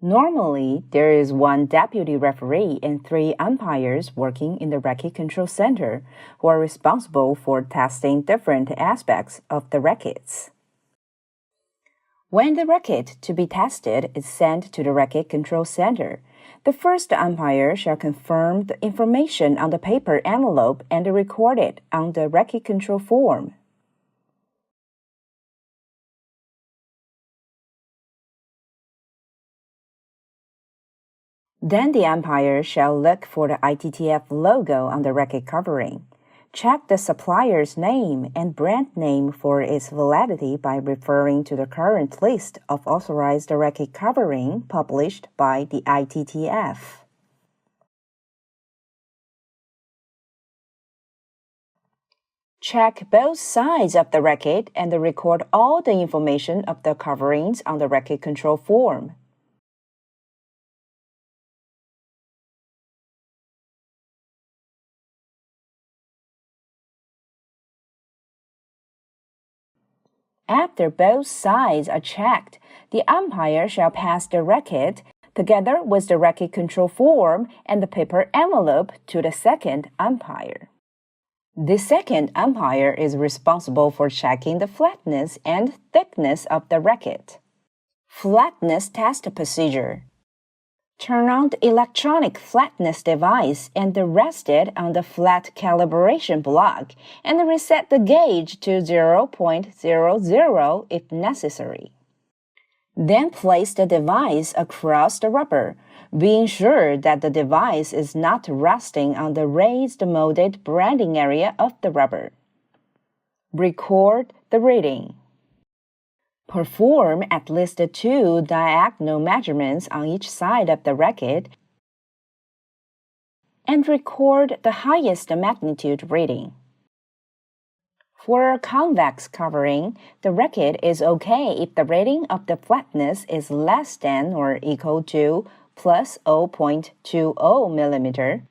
Normally, there is one deputy referee and 3 umpires working in the racket control center who are responsible for testing different aspects of the rackets. When the racket to be tested is sent to the racket control center, the first umpire shall confirm the information on the paper envelope and record it on the racket control form. Then the umpire shall look for the ITTF logo on the racket covering. Check the supplier's name and brand name for its validity by referring to the current list of authorized racket covering published by the ITTF. Check both sides of the racket and record all the information of the coverings on the racket control form. After both sides are checked, the umpire shall pass the racket, together with the racket control form and the paper envelope, to the second umpire. The second umpire is responsible for checking the flatness and thickness of the racket. Flatness test procedure. Turn on the electronic flatness device and rest it on the flat calibration block and reset the gauge to 0.00 if necessary. Then place the device across the rubber, being sure that the device is not resting on the raised molded branding area of the rubber. Record the reading. Perform at least 2 diagonal measurements on each side of the racket and record the highest magnitude reading. For a convex covering, the racket is okay if the rating of the flatness is less than or equal to plus 0.20 mm.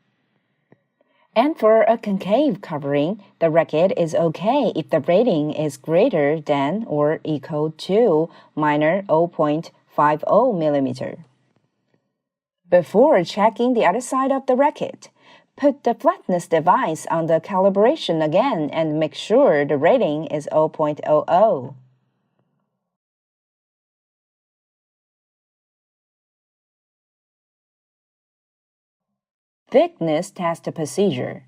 And for a concave covering, the racket is okay if the rating is greater than or equal to minor 0.50 mm. Before checking the other side of the racket, put the flatness device on the calibration again and make sure the rating is 0.00. Thickness test procedure.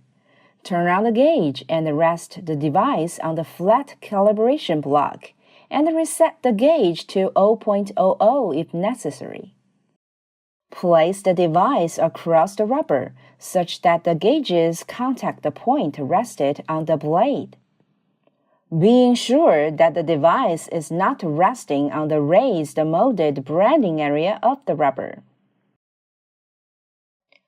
Turn on the gauge and rest the device on the flat calibration block and reset the gauge to 0.00 if necessary. Place the device across the rubber such that the gauges contact the point rested on the blade. Being sure that the device is not resting on the raised molded branding area of the rubber.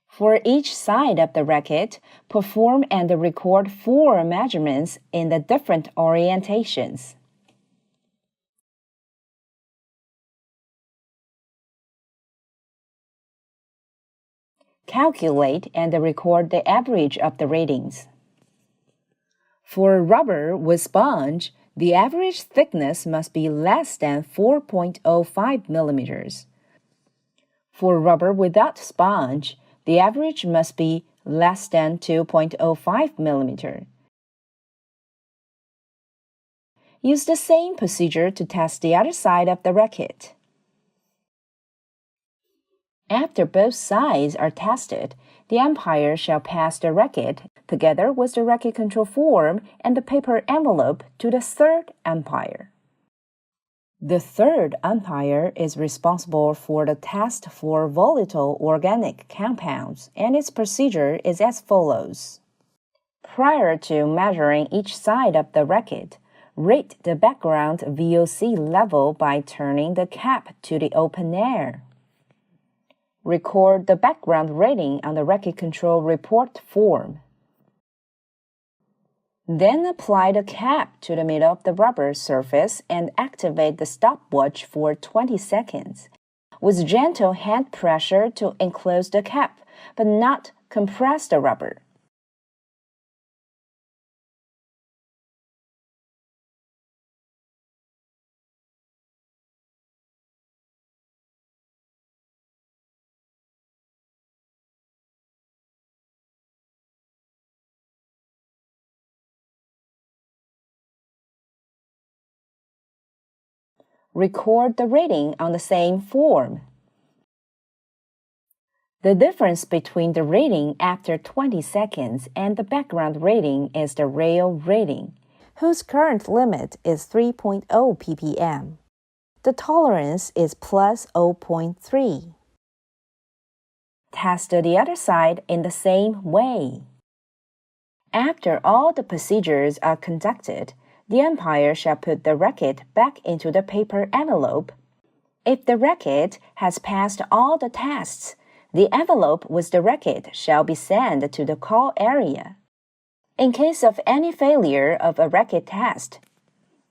For each side of the racket, perform and record 4 measurements in the different orientations. Calculate and record the average of the readings. For rubber with sponge, the average thickness must be less than 4.05 millimeters. For rubber without sponge, the average must be less than 2.05 millimeter. Use the same procedure to test the other side of the racket. After both sides are tested, the umpire shall pass the racket, together with the racket control form and the paper envelope, to the third umpire. The third umpire is responsible for the test for volatile organic compounds, and its procedure is as follows. Prior to measuring each side of the racket, rate the background VOC level by turning the cap to the open air. Record the background rating on the racket control report form. Then apply the cap to the middle of the rubber surface and activate the stopwatch for 20 seconds, with gentle hand pressure to enclose the cap, but not compress the rubber. Record the rating on the same form. The difference between the rating after 20 seconds and the background rating is the real rating, whose current limit is 3.0 ppm. The tolerance is plus 0.3. Test the other side in the same way. After all the procedures are conducted, the umpire shall put the racket back into the paper envelope. If the racket has passed all the tests, the envelope with the racket shall be sent to the call area. In case of any failure of a racket test,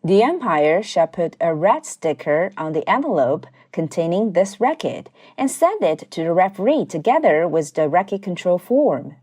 the umpire shall put a red sticker on the envelope containing this racket and send it to the referee together with the racket control form.